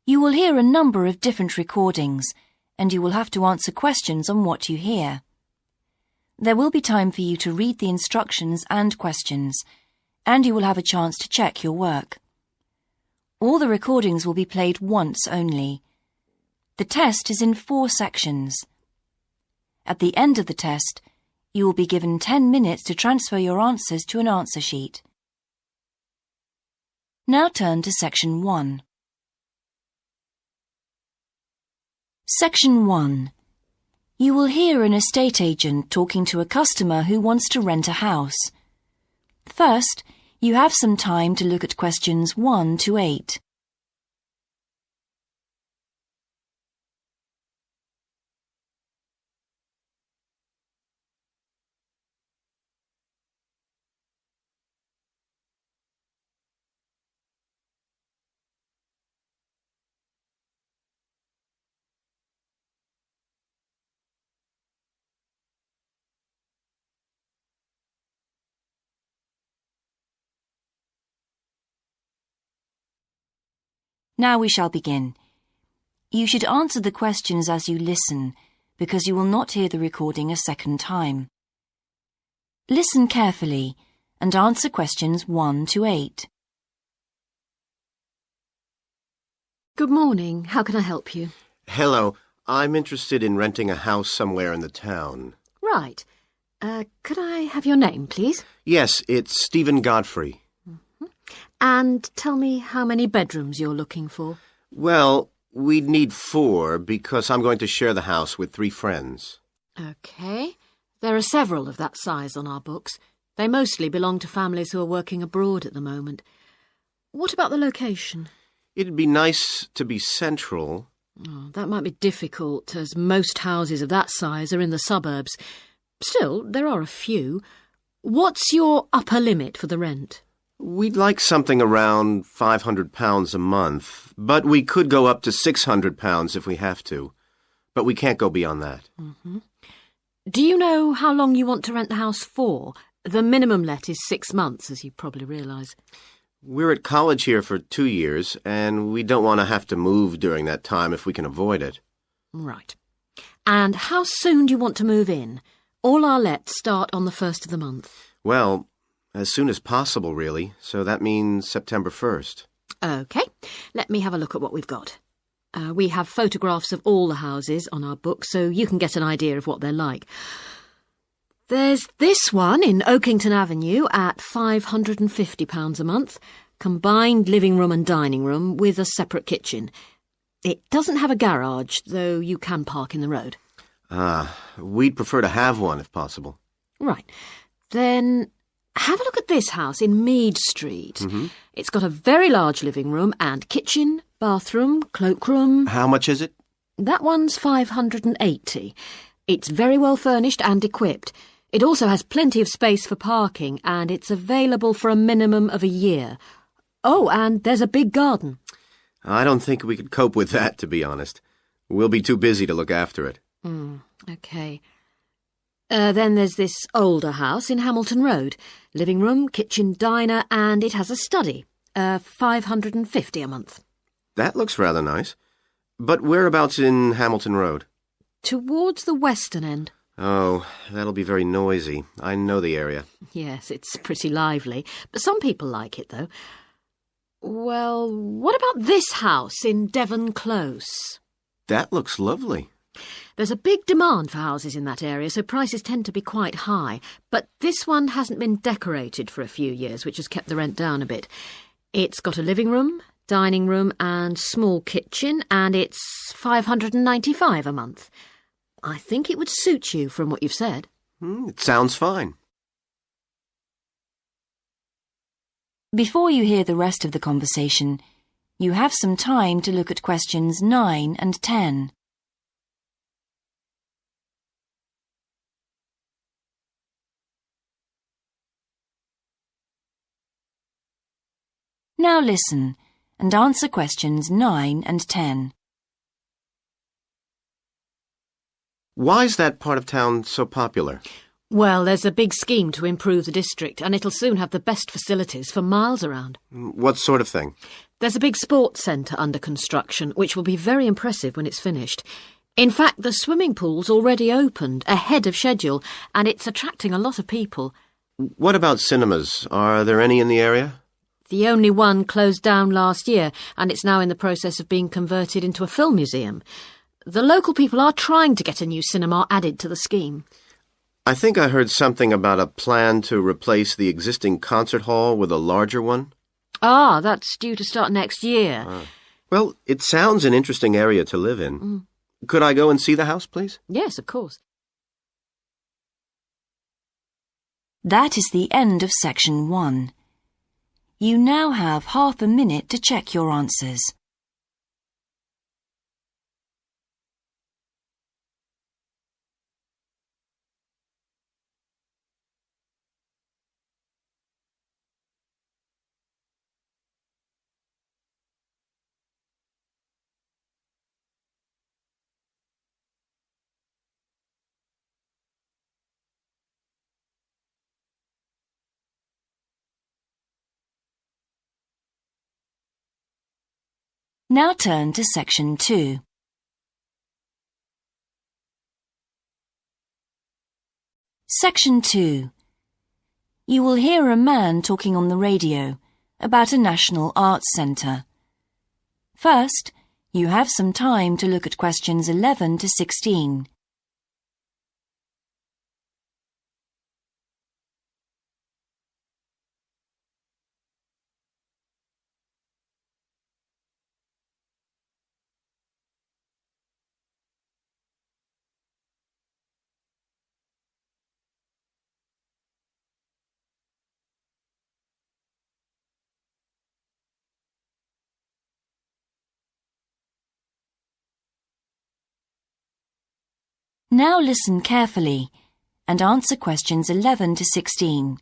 You will hear a number of different recordings, and you will have to answer questions on what you hear. There will be time for you to read the instructions and questions, and you will have a chance to check your work. All the recordings will be played once only. The test is in 4 sections. At the end of the test, you will be given 10 minutes to transfer your answers to an answer sheet. Now turn to Section 1. Section 1. You will hear an estate agent talking to a customer who wants to rent a house. First, you have some time to look at questions 1 to 8. Now we shall begin. You should answer the questions as you listen, because you will not hear the recording a second time. Listen carefully and answer questions 1 to 8. Good morning. How can I help you? Hello. I'm interested in renting a house somewhere in the town. Right. Could I have your name, please? Yes, it's Stephen Godfrey. And tell me how many bedrooms you're looking for. Well, we'd need 4 because I'm going to share the house with 3 friends. OK. There are several of that size on our books. They mostly belong to families who are working abroad at the moment. What about the location? It'd be nice to be central. Oh, that might be difficult, as most houses of that size are in the suburbs. Still, there are a few. What's your upper limit for the rent? We'd like something around £500 a month, but we could go up to £600 if we have to. But we can't go beyond that. Mm-hmm. Do you know how long you want to rent the house for? The minimum let is 6 months, as you probably realise. We're at college here for 2 years, and we don't want to have to move during that time if we can avoid it. Right. And how soon do you want to move in? All our lets start on the 1st of the month. Well, as soon as possible, really, so that means September 1st. OK, let me have a look at what we've got. We have photographs of all the houses on our book, so you can get an idea of what they're like. There's this one in Oakington Avenue at £550 a month, combined living room and dining room with a separate kitchen. It doesn't have a garage, though you can park in the road. We'd prefer to have one if possible. Right. Then have a look at this house in Mead Street. Mm-hmm. It's got a very large living room and kitchen, bathroom, cloakroom. How much is it? That one's £580. It's very well furnished and equipped. It also has plenty of space for parking, and it's available for a minimum of a year. Oh, and there's a big garden. I don't think we could cope with that, to be honest. We'll be too busy to look after it. OK. Then there's this older house in Hamilton Road. Living room, kitchen, diner, and it has a study. £550 a month. That looks rather nice. But whereabouts in Hamilton Road? Towards the western end. Oh, that'll be very noisy. I know the area. Yes, it's pretty lively. But some people like it, though. Well, what about this house in Devon Close? That looks lovely. There's a big demand for houses in that area, so prices tend to be quite high. But this one hasn't been decorated for a few years, which has kept the rent down a bit. It's got a living room, dining room and small kitchen, and it's £595 a month. I think it would suit you from what you've said. It sounds fine. Before you hear the rest of the conversation, you have some time to look at questions 9 and 10. Now listen and answer questions 9 and 10. Why is that part of town so popular? Well, there's a big scheme to improve the district, and it'll soon have the best facilities for miles around. What sort of thing? There's a big sports centre under construction, which will be very impressive when it's finished. In fact, the swimming pool's already opened, ahead of schedule, and it's attracting a lot of people. What about cinemas? Are there any in the area? The only one closed down last year, and it's now in the process of being converted into a film museum. The local people are trying to get a new cinema added to the scheme. I think I heard something about a plan to replace the existing concert hall with a larger one. Ah, that's due to start next year. Well, it sounds an interesting area to live in. Could I go and see the house, please? Yes, of course. That is the end of section 1. You now have half a minute to check your answers. Now turn to section 2. Section 2. You will hear a man talking on the radio about a national arts centre. First, you have some time to look at questions 11 to 16. Now listen carefully and answer questions 11 to 16.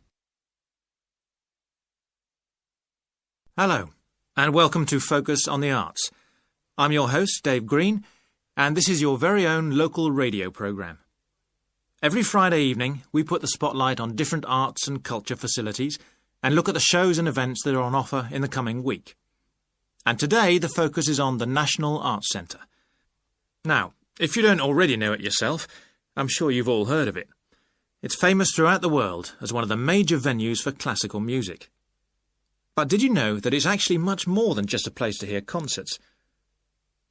Hello, and welcome to Focus on the Arts. I'm your host, Dave Green, and this is your very own local radio programme. Every Friday evening, we put the spotlight on different arts and culture facilities and look at the shows and events that are on offer in the coming week. And today, the focus is on the National Arts Centre. Now, if you don't already know it yourself, I'm sure you've all heard of it. It's famous throughout the world as one of the major venues for classical music. But did you know that it's actually much more than just a place to hear concerts?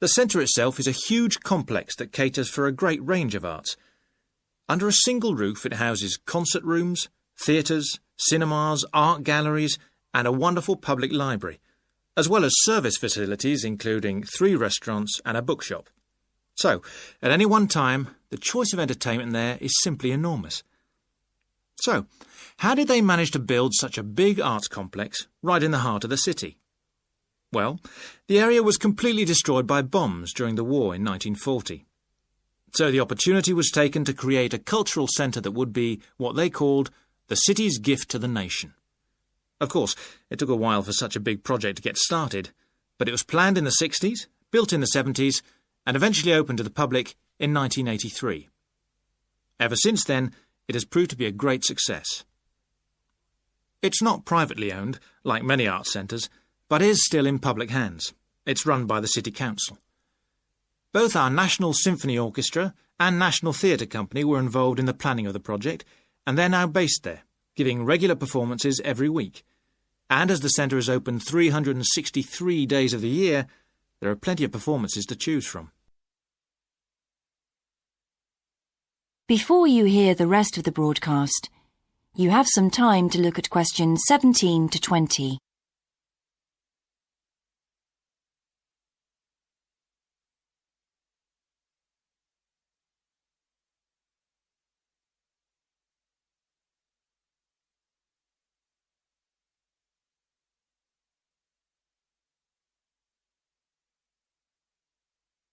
The centre itself is a huge complex that caters for a great range of arts. Under a single roof it houses concert rooms, theatres, cinemas, art galleries and a wonderful public library, as well as service facilities including 3 restaurants and a bookshop. So, at any one time, the choice of entertainment there is simply enormous. So, how did they manage to build such a big arts complex right in the heart of the city? Well, the area was completely destroyed by bombs during the war in 1940. So the opportunity was taken to create a cultural centre that would be what they called the city's gift to the nation. Of course, it took a while for such a big project to get started, but it was planned in the 60s, built in the 70s, and eventually opened to the public in 1983. Ever since then, it has proved to be a great success. It's not privately owned, like many arts centres, but is still in public hands. It's run by the City Council. Both our National Symphony Orchestra and National Theatre Company were involved in the planning of the project, and they're now based there, giving regular performances every week. And as the centre is open 363 days of the year, there are plenty of performances to choose from. Before you hear the rest of the broadcast, you have some time to look at questions 17 to 20.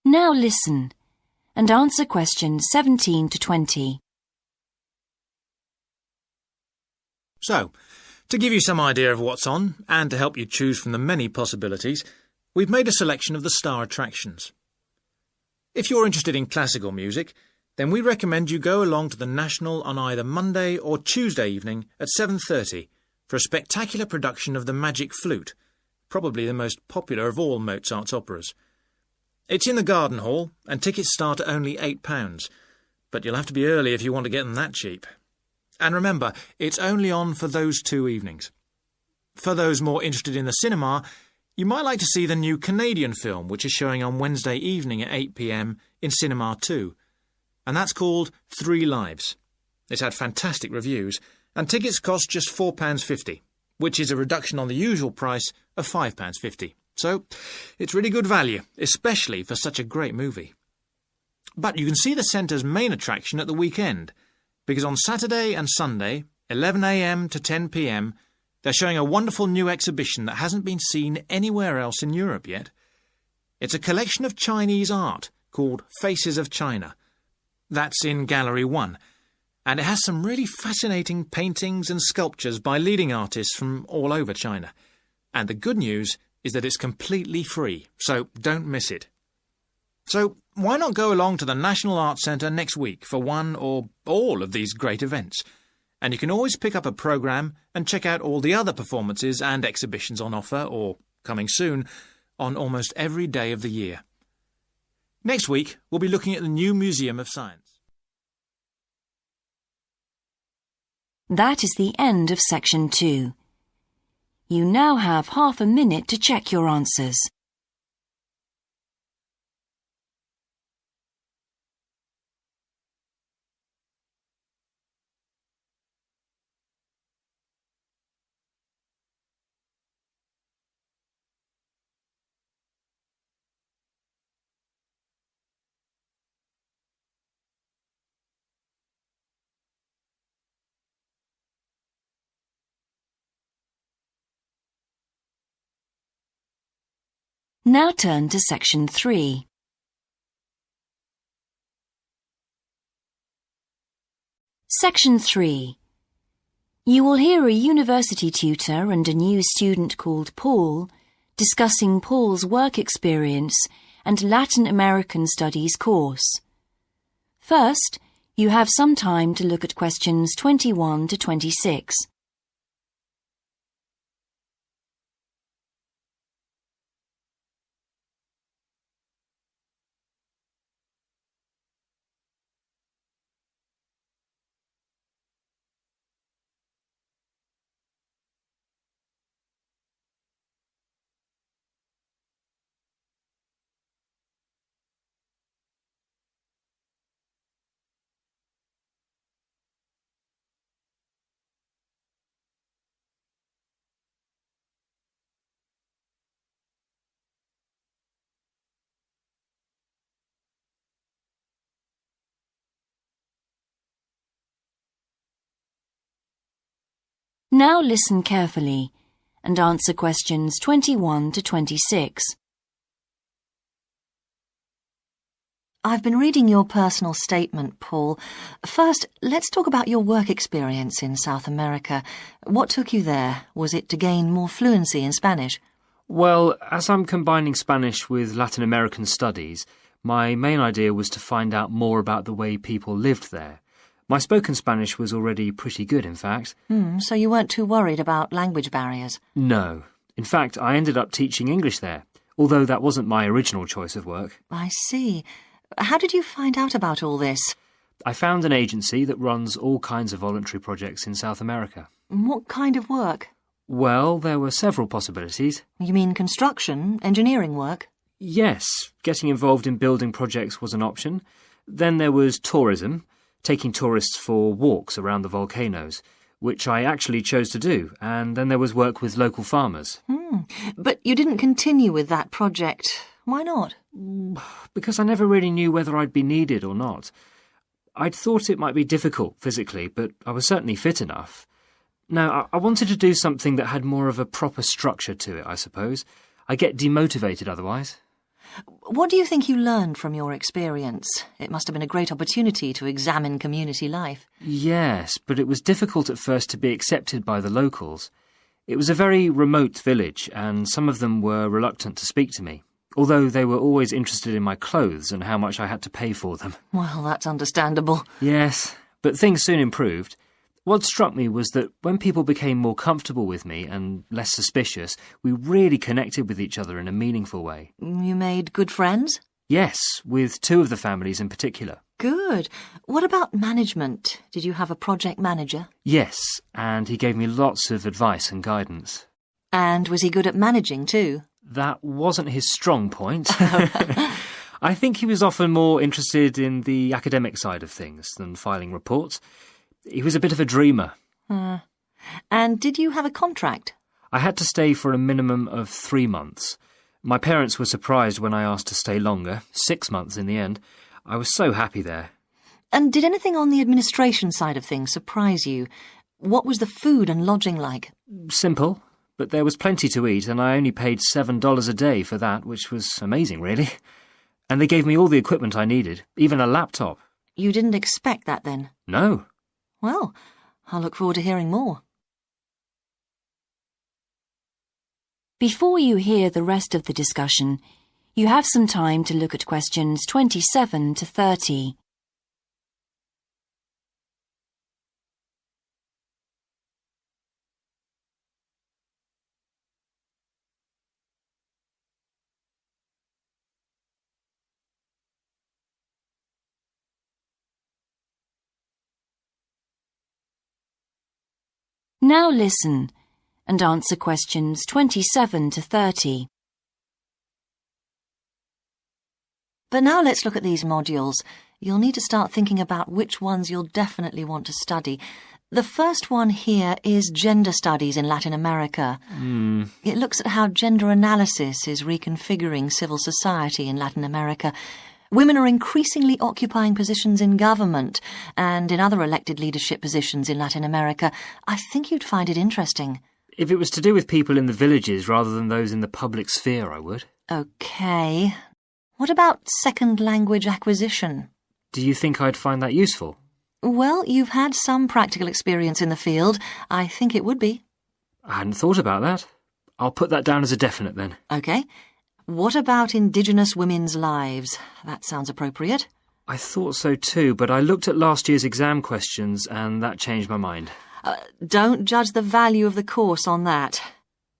Now listen and answer questions 17 to 20. So, to give you some idea of what's on, and to help you choose from the many possibilities, we've made a selection of the star attractions. If you're interested in classical music, then we recommend you go along to the National on either Monday or Tuesday evening at 7:30 for a spectacular production of The Magic Flute, probably the most popular of all Mozart's operas. It's in the Garden Hall, and tickets start at only £8, but you'll have to be early if you want to get them that cheap. And remember, it's only on for those 2 evenings. For those more interested in the cinema, you might like to see the new Canadian film, which is showing on Wednesday evening at 8 p.m. in Cinema 2, and that's called 3 Lives. It's had fantastic reviews, and tickets cost just £4.50, which is a reduction on the usual price of £5.50. So, it's really good value, especially for such a great movie. But you can see the centre's main attraction at the weekend, because on Saturday and Sunday, 11 a.m. to 10 p.m, they're showing a wonderful new exhibition that hasn't been seen anywhere else in Europe yet. It's a collection of Chinese art called Faces of China. That's in Gallery 1, and it has some really fascinating paintings and sculptures by leading artists from all over China. And the good news is that it's completely free, so don't miss it. So why not go along to the National Arts Centre next week for one or all of these great events? And you can always pick up a programme and check out all the other performances and exhibitions on offer, or coming soon, on almost every day of the year. Next week, we'll be looking at the new Museum of Science. That is the end of Section 2. You now have half a minute to check your answers. Now turn to Section 3. Section 3. You will hear a university tutor and a new student called Paul discussing Paul's work experience and Latin American Studies course. First, you have some time to look at questions 21 to 26. Now listen carefully and answer questions 21 to 26. I've been reading your personal statement, Paul. First, let's talk about your work experience in South America. What took you there? Was it to gain more fluency in Spanish? Well, as I'm combining Spanish with Latin American studies, my main idea was to find out more about the way people lived there. My spoken Spanish was already pretty good, in fact. So you weren't too worried about language barriers? No. In fact, I ended up teaching English there, although that wasn't my original choice of work. I see. How did you find out about all this? I found an agency that runs all kinds of voluntary projects in South America. What kind of work? Well, there were several possibilities. You mean construction, engineering work? Yes, getting involved in building projects was an option. Then there was tourism, taking tourists for walks around the volcanoes, which I actually chose to do, and then there was work with local farmers. But you didn't continue with that project. Why not? Because I never really knew whether I'd be needed or not. I'd thought it might be difficult physically, but I was certainly fit enough. Now, I wanted to do something that had more of a proper structure to it, I suppose. I get demotivated otherwise. What do you think you learned from your experience? It must have been a great opportunity to examine community life. Yes, but it was difficult at first to be accepted by the locals. It was a very remote village, and some of them were reluctant to speak to me. although they were always interested in my clothes and how much I had to pay for them. Well, that's understandable. Yes, but things soon improved. What struck me was that when people became more comfortable with me and less suspicious, we really connected with each other in a meaningful way. You made good friends? Yes, with two of the families in particular. Good. What about management? Did you have a project manager? Yes, and he gave me lots of advice and guidance. And was he good at managing too? That wasn't his strong point. I think he was often more interested in the academic side of things than filing reports. He was a bit of a dreamer. And did you have a contract? I had to stay for a minimum of 3 months. My parents were surprised when I asked to stay longer, 6 months in the end. I was so happy there. And did anything on the administration side of things surprise you? What was the food and lodging like? Simple, but there was plenty to eat, and I only paid $7 a day for that, which was amazing, really. And they gave me all the equipment I needed, even a laptop. You didn't expect that then? No. Well, I'll look forward to hearing more. Before you hear the rest of the discussion, you have some time to look at questions 27 to 30. Now listen and answer questions 27 to 30. But now let's look at these modules. You'll need to start thinking about which ones you'll definitely want to study. The first one here is Gender Studies in Latin America. It looks at how gender analysis is reconfiguring civil society in Latin America. Women are increasingly occupying positions in government and in other elected leadership positions in Latin America. I think you'd find it interesting. If it was to do with people in the villages rather than those in the public sphere, I would. OK. What about second language acquisition? Do you think I'd find that useful? Well, you've had some practical experience in the field. I think it would be. I hadn't thought about that. I'll put that down as a definite then. OK. What about Indigenous women's lives? That sounds appropriate. I thought so too, but I looked at last year's exam questions and that changed my mind. Don't judge the value of the course on that.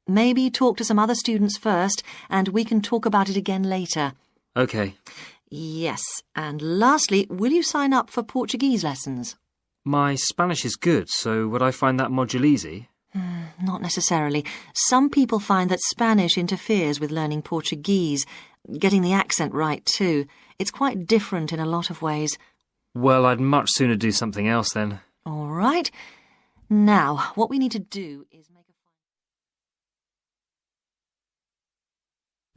Maybe talk to some other students first, and we can talk about it again later. OK. Yes, and lastly, will you sign up for Portuguese lessons? My Spanish is good, so would I find that module easy? Not necessarily. Some people find that Spanish interferes with learning Portuguese, getting the accent right too. It's quite different in a lot of ways. Well, I'd much sooner do something else then. All right. Now, what we need to do is make a...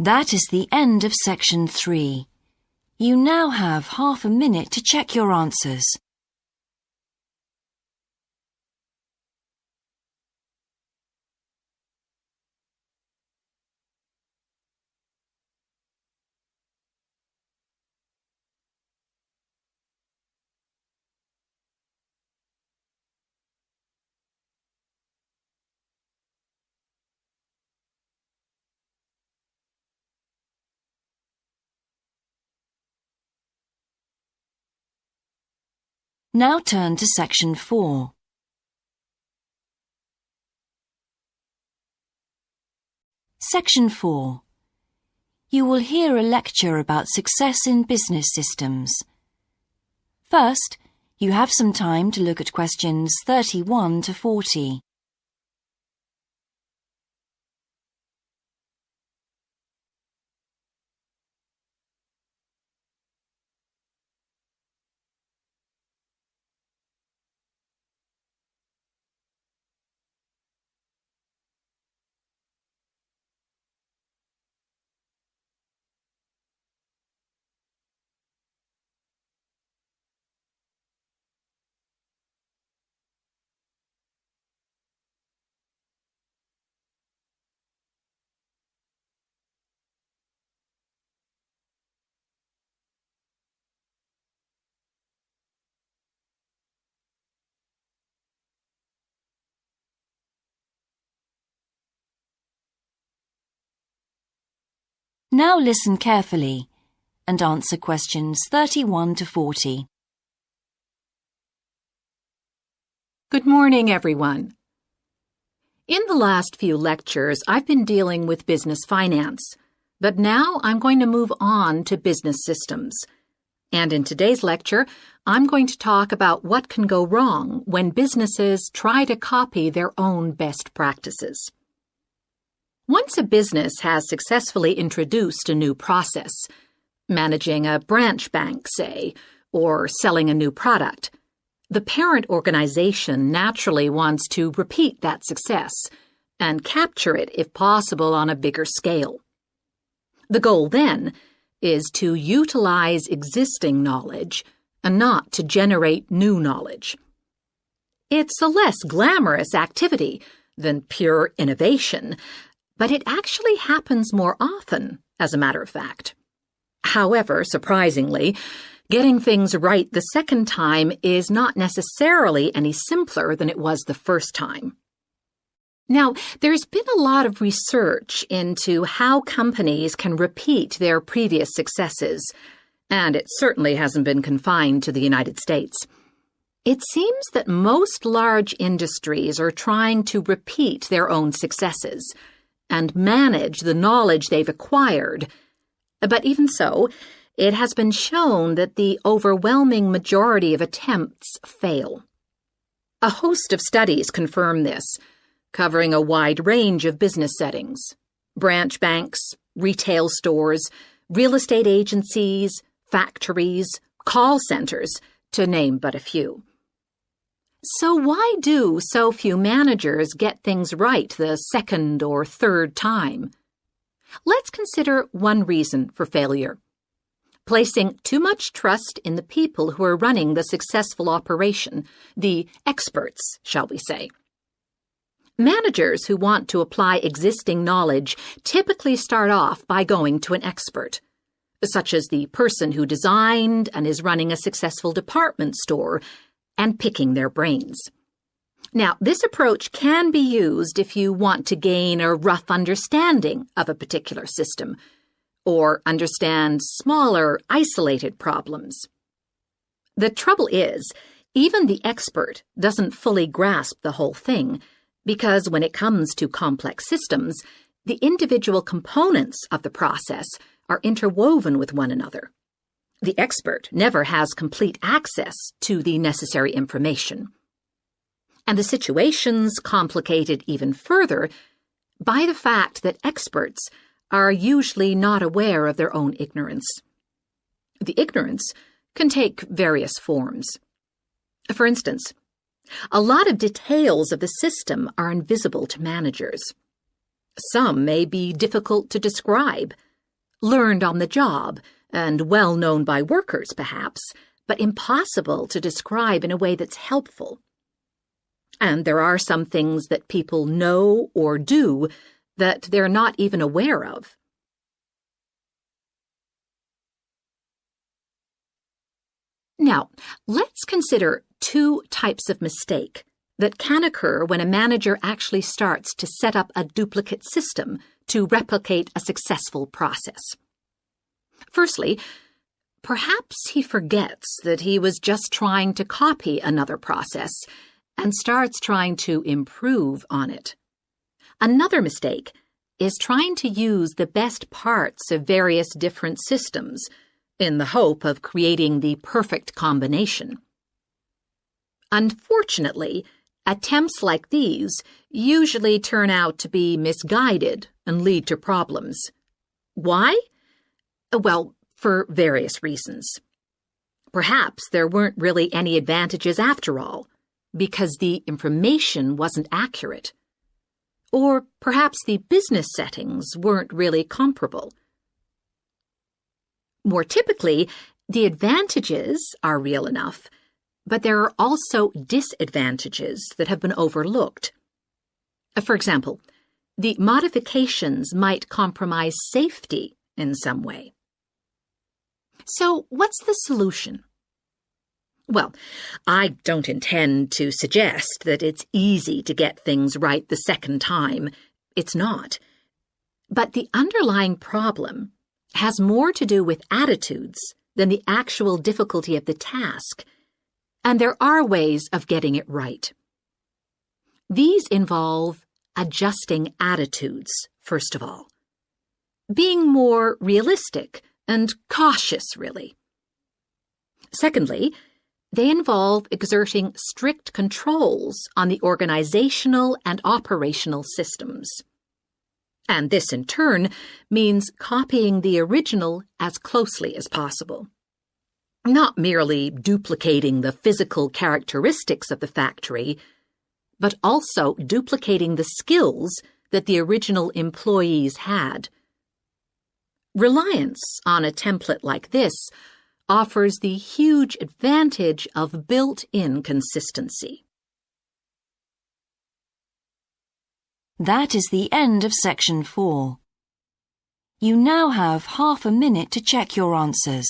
That is the end of section 3. You now have half a minute to check your answers. Now turn to section 4. Section 4. You will hear a lecture about success in business systems. First, you have some time to look at questions 31 to 40. Now listen carefully and answer questions 31 to 40. Good morning, everyone. In the last few lectures, I've been dealing with business finance, but now I'm going to move on to business systems. And in today's lecture, I'm going to talk about what can go wrong when businesses try to copy their own best practices. Once a business has successfully introduced a new process, managing a branch bank, say, or selling a new product, the parent organization naturally wants to repeat that success and capture it, if possible, on a bigger scale. The goal, then, is to utilize existing knowledge and not to generate new knowledge. It's a less glamorous activity than pure innovation, but it actually happens more often, as a matter of fact. However, surprisingly, getting things right the second time is not necessarily any simpler than it was the first time. Now, there's been a lot of research into how companies can repeat their previous successes, and it certainly hasn't been confined to the United States. It seems that most large industries are trying to repeat their own successes and manage the knowledge they've acquired. But even so, it has been shown that the overwhelming majority of attempts fail. A host of studies confirm this, covering a wide range of business settings: branch banks, retail stores, real estate agencies, factories, call centers, to name but a few. So why do so few managers get things right the second or third time? Let's consider one reason for failure: placing too much trust in the people who are running the successful operation, the experts, shall we say. Managers who want to apply existing knowledge typically start off by going to an expert, such as the person who designed and is running a successful department store, and picking their brains. Now, this approach can be used if you want to gain a rough understanding of a particular system, or understand smaller, isolated problems. The trouble is, even the expert doesn't fully grasp the whole thing, because when it comes to complex systems, the individual components of the process are interwoven with one another. The expert never has complete access to the necessary information. And the situation's complicated even further by the fact that experts are usually not aware of their own ignorance. The ignorance can take various forms. For instance, a lot of details of the system are invisible to managers. Some may be difficult to describe, learned on the job, and well known by workers, perhaps, but impossible to describe in a way that's helpful. And there are some things that people know or do that they're not even aware of. Now, let's consider two types of mistake that can occur when a manager actually starts to set up a duplicate system to replicate a successful process. Firstly, perhaps he forgets that he was just trying to copy another process and starts trying to improve on it. Another mistake is trying to use the best parts of various different systems in the hope of creating the perfect combination. Unfortunately, attempts like these usually turn out to be misguided and lead to problems. Why? Well, for various reasons. Perhaps there weren't really any advantages after all, because the information wasn't accurate. Or perhaps the business settings weren't really comparable. More typically, the advantages are real enough, but there are also disadvantages that have been overlooked. For example, the modifications might compromise safety in some way. So, what's the solution? Well, I don't intend to suggest that it's easy to get things right the second time. It's not. But the underlying problem has more to do with attitudes than the actual difficulty of the task, and there are ways of getting it right. These involve adjusting attitudes, first of all. Being more realistic and cautious, really. Secondly, they involve exerting strict controls on the organizational and operational systems. And this, in turn, means copying the original as closely as possible. Not merely duplicating the physical characteristics of the factory, but also duplicating the skills that the original employees had. Reliance on a template like this offers the huge advantage of built-in consistency. That is the end of section 4. You now have half a minute to check your answers.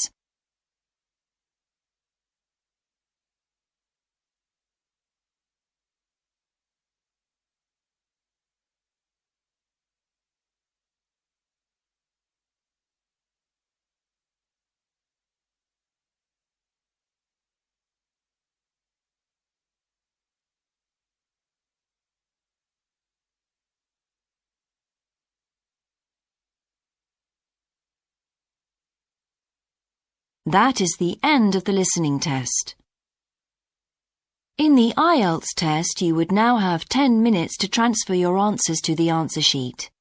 That is the end of the listening test. In the IELTS test, you would now have 10 minutes to transfer your answers to the answer sheet.